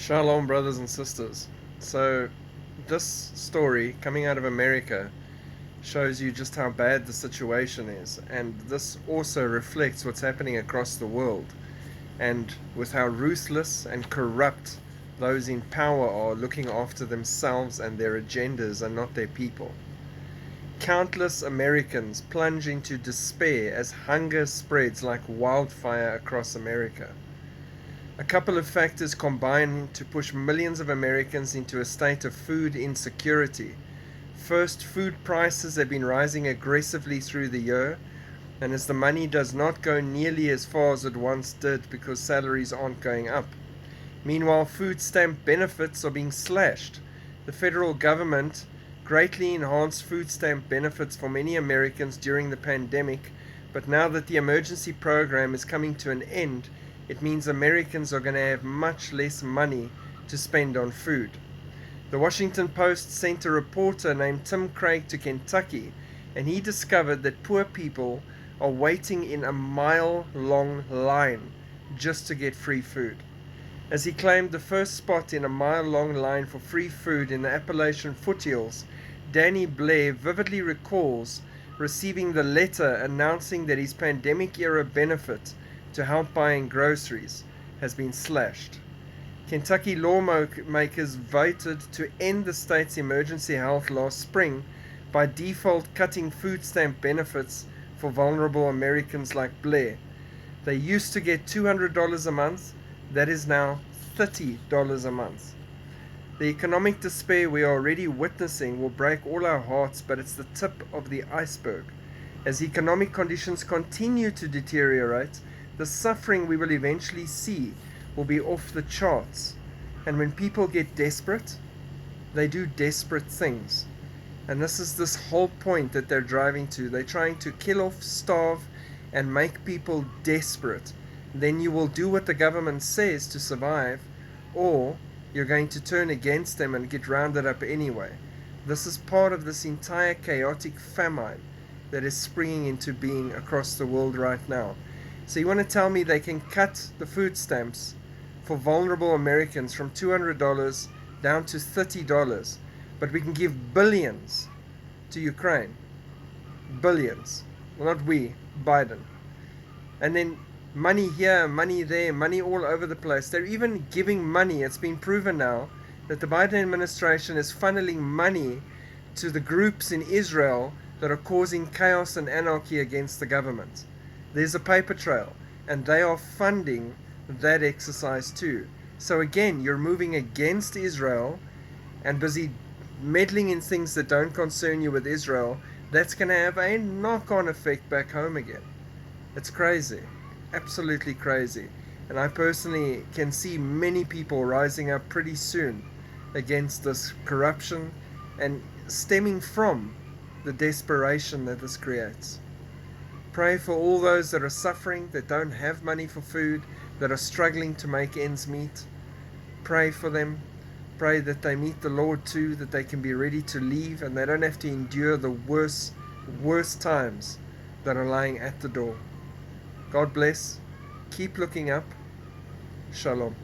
Shalom, brothers and sisters. So, this story coming out of America shows you just how bad the situation is, and this also reflects what's happening across the world, and with how ruthless and corrupt those in power are looking after themselves and their agendas and not their people. Countless Americans plunge into despair as hunger spreads like wildfire across America. A couple of factors combine to push millions of Americans into a state of food insecurity. First, food prices have been rising aggressively through the year, and as the money does not go nearly as far as it once did because salaries aren't going up. Meanwhile, food stamp benefits are being slashed. The federal government greatly enhanced food stamp benefits for many Americans during the pandemic, but now that the emergency program is coming to an end, it means Americans are going to have much less money to spend on food. The Washington Post sent a reporter named Tim Craig to Kentucky, and he discovered that poor people are waiting in a mile-long line just to get free food. As he claimed the first spot in a mile-long line for free food in the Appalachian foothills, Danny Blair vividly recalls receiving the letter announcing that his pandemic-era benefit to help buying groceries has been slashed. Kentucky lawmakers voted to end the state's emergency health last spring by default cutting food stamp benefits for vulnerable Americans like Blair. They used to get $200 a month, that is now $30 a month. The economic despair we are already witnessing will break all our hearts, but it's the tip of the iceberg. As economic conditions continue to deteriorate, the suffering we will eventually see will be off the charts. And when people get desperate, they do desperate things. And this is this whole point that they're driving to. They're trying to kill off, starve, and make people desperate. Then you will do what the government says to survive, or you're going to turn against them and get rounded up anyway. This is part of this entire chaotic famine that is springing into being across the world right now. So you want to tell me they can cut the food stamps for vulnerable Americans from $200 down to $30, but we can give billions to Ukraine. Billions. Well, not we, Biden. And then money here, money there, money all over the place. They're even giving money. It's been proven now that the Biden administration is funneling money to the groups in Israel that are causing chaos and anarchy against the government. There's a paper trail, and they are funding that exercise too. So again, you're moving against Israel and busy meddling in things that don't concern you with Israel. That's going to have a knock-on effect back home again. It's crazy, absolutely crazy. And I personally can see many people rising up pretty soon against this corruption and stemming from the desperation that this creates. Pray for all those that are suffering, that don't have money for food, that are struggling to make ends meet. Pray for them. Pray that they meet the Lord too, that they can be ready to leave and they don't have to endure the worst times that are lying at the door. God bless. Keep looking up. Shalom.